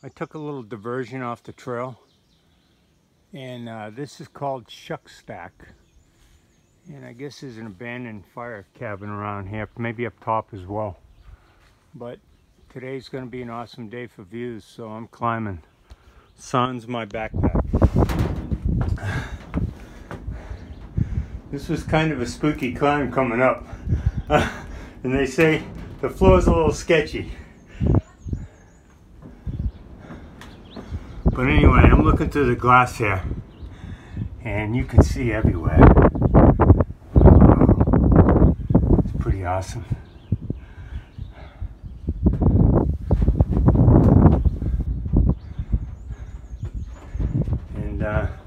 I took a little diversion off the trail, and this is called Shuck Stack. And I guess there's an abandoned fire cabin around here, maybe up top as well. But today's going to be an awesome day for views, so I'm climbing. Sans my backpack. This was kind of a spooky climb coming up. And they say the floor's a little sketchy. But anyway, I'm looking through the glass here, and you can see everywhere. It's pretty awesome. And let's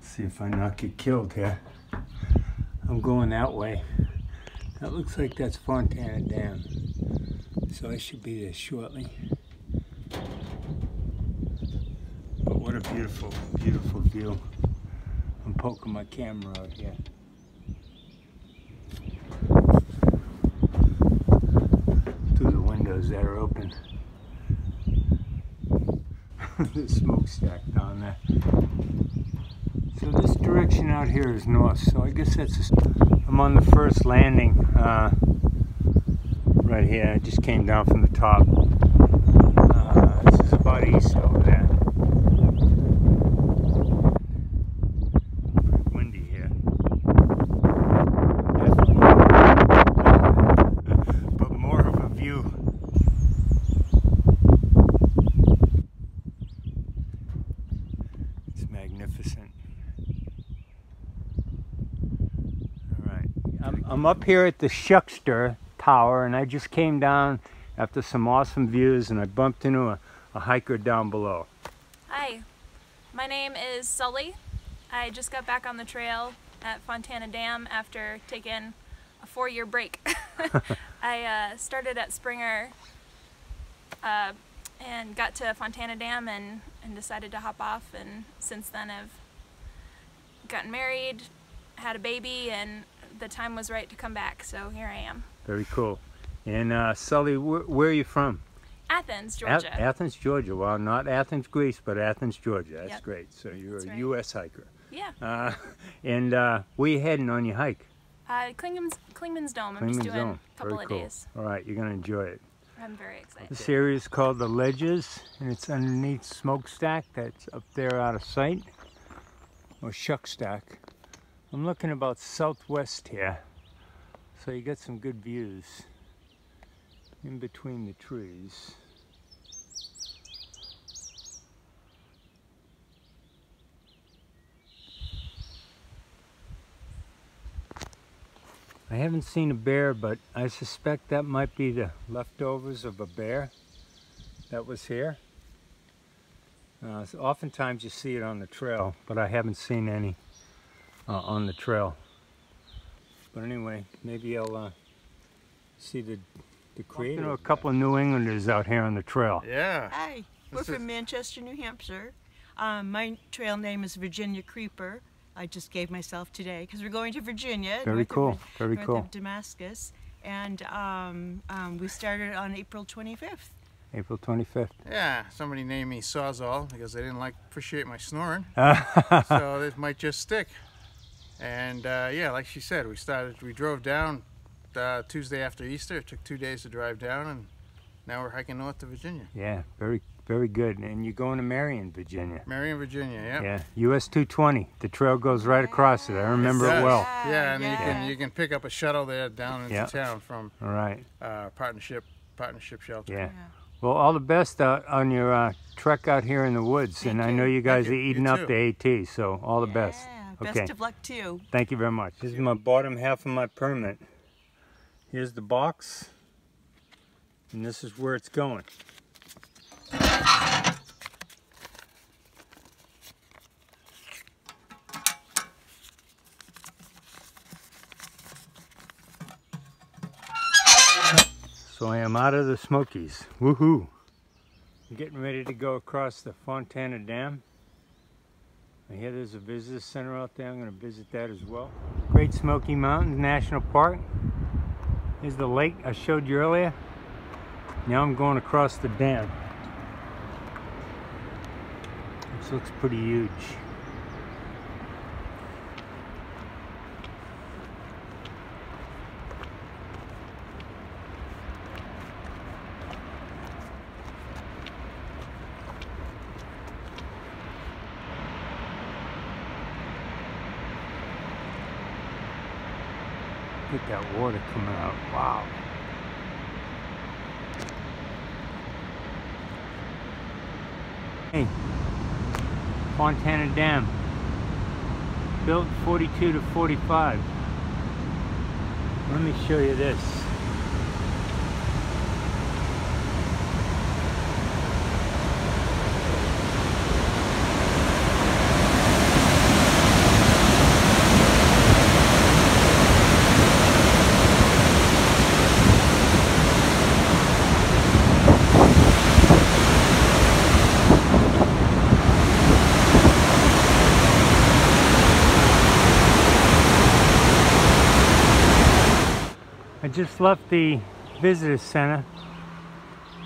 see if I not get killed here. I'm going that way. That looks like that's Fontana Dam. So I should be there shortly. But what a beautiful, beautiful view. I'm poking my camera out here. Through the windows that are open. The smokestack down there. So this direction out here is north, so I guess that's I'm on the first landing right here. I just came down from the top. This is about east over there. Pretty windy here. Definitely. But more of a view. It's magnificent. I'm up here at the Shuckster Tower, and I just came down after some awesome views, and I bumped into a hiker down below. Hi, my name is Sully. I just got back on the trail at Fontana Dam after taking a 4-year break. I started at Springer and got to Fontana Dam and decided to hop off, and since then I've gotten married, had a baby, and the time was right to come back, so here I am. Very cool. And Sully, where are you from? Athens, Georgia. Athens, Georgia. Well, not Athens, Greece, but Athens, Georgia. That's yep. Great. So you're a U.S. hiker. Yeah. And where you heading on your hike? Klingman's Dome. I'm just doing a couple of days. All right, you're going to enjoy it. I'm very excited. This area is called the Ledges, and it's underneath Smokestack that's up there out of sight, or Shuck Stack. I'm looking about southwest here, so you get some good views in between the trees. I haven't seen a bear, but I suspect that might be the leftovers of a bear that was here. So oftentimes you see it on the trail, but I haven't seen any on the trail. But anyway, maybe I'll see the creator. You know, a couple of New Englanders out here on the trail. Yeah. Hi, we're from Manchester, New Hampshire. My trail name is Virginia Creeper. I just gave myself today because we're going to Virginia. Very cool. Very cool. North of Damascus, and we started on April 25th. April 25th. Yeah, somebody named me Sawzall because they didn't appreciate my snoring. So this might just stick. And yeah, like she said, we drove down Tuesday after Easter. It took 2 days to drive down, and now we're hiking north to Virginia. Yeah, very, very good. And you're going to Marion, Virginia. Marion, Virginia, yeah. Yeah, US 220. The trail goes right across it. I remember it well. Yeah, and you can pick up a shuttle there down into town from partnership shelter. Yeah. Well, all the best on your trek out here in the woods. And I know you guys are eating up the AT, so all the best. Okay. Best of luck to you. Thank you very much. This is my bottom half of my permit. Here's the box, and this is where it's going. So I am out of the Smokies. Woohoo! I'm getting ready to go across the Fontana Dam. I hear there's a visitor center out there. I'm going to visit that as well. Great Smoky Mountains National Park. Here's the lake I showed you earlier. Now I'm going across the dam. This looks pretty huge. Look at that water coming out. Wow. Hey, Fontana Dam, built 42 to 45. Let me show you this. I just left the visitor center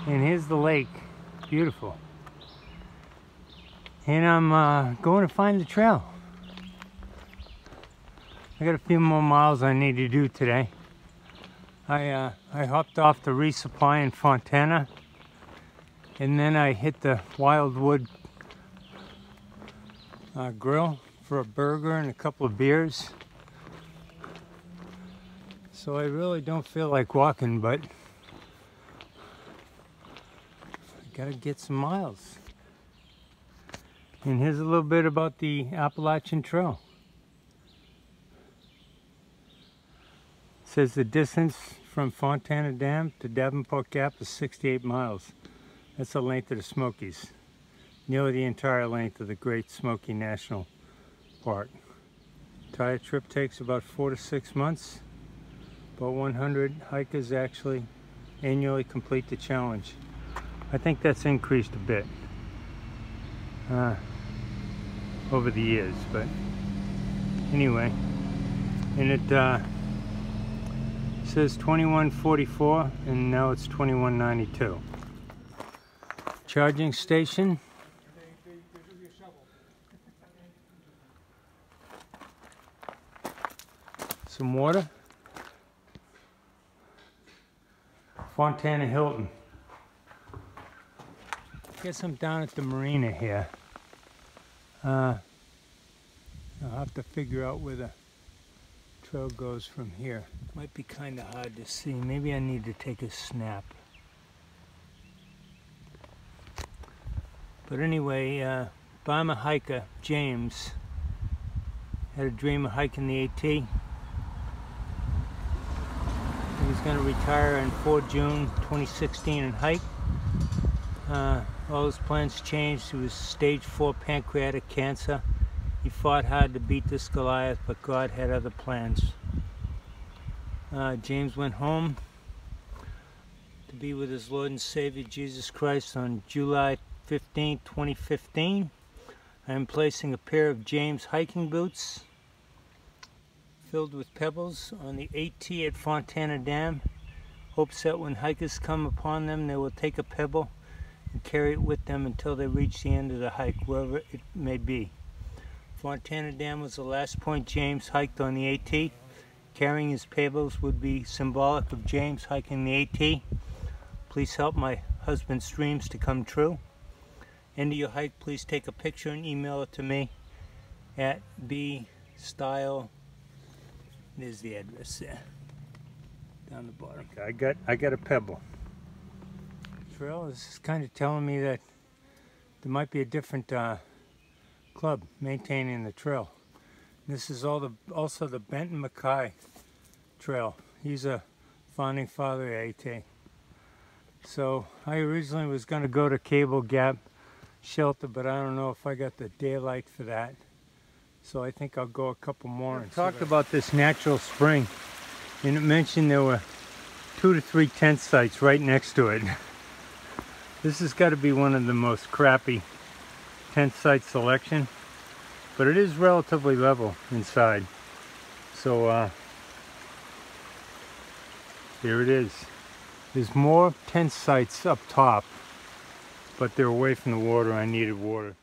and here's the lake. Beautiful. And I'm going to find the trail. I got a few more miles I need to do today. I hopped off the resupply in Fontana and then I hit the Wildwood grill for a burger and a couple of beers. So I really don't feel like walking, but I gotta get some miles. And here's a little bit about the Appalachian Trail. It says the distance from Fontana Dam to Davenport Gap is 68 miles. That's the length of the Smokies. Nearly the entire length of the Great Smoky National Park. Entire trip takes about 4 to 6 months. About 100 hikers actually annually complete the challenge. I think that's increased a bit over the years, but anyway. And it says 2144 and now it's 2192. Charging station. Some water. Fontana Hilton. Guess I'm down at the marina here. I'll have to figure out where the trail goes from here. Might be kind of hard to see. Maybe I need to take a snap. But anyway, Burma hiker James had a dream of hiking the AT. He was going to retire in 4 June 2016 and hike. All his plans changed. He was stage 4 pancreatic cancer. He fought hard to beat this Goliath, but God had other plans. James went home to be with his Lord and Savior Jesus Christ on July 15, 2015. I am placing a pair of James hiking boots filled with pebbles on the AT at Fontana Dam. Hopes that when hikers come upon them, they will take a pebble and carry it with them until they reach the end of the hike, wherever it may be. Fontana Dam was the last point James hiked on the AT. Carrying his pebbles would be symbolic of James hiking the AT. Please help my husband's dreams to come true. End of your hike, please take a picture and email it to me at bstyle. There's the address there, down the bottom. I got a pebble. The trail is kind of telling me that there might be a different club maintaining the trail. This is also the Benton Mackay Trail. He's a founding father of AT. So I originally was going to go to Cable Gap Shelter, but I don't know if I got the daylight for that. So I think I'll go a couple more. And talked about this natural spring, and it mentioned there were 2 to 3 tent sites right next to it. This has got to be one of the most crappy tent site selection, but it is relatively level inside. So here it is. There's more tent sites up top, but they're away from the water. I needed water.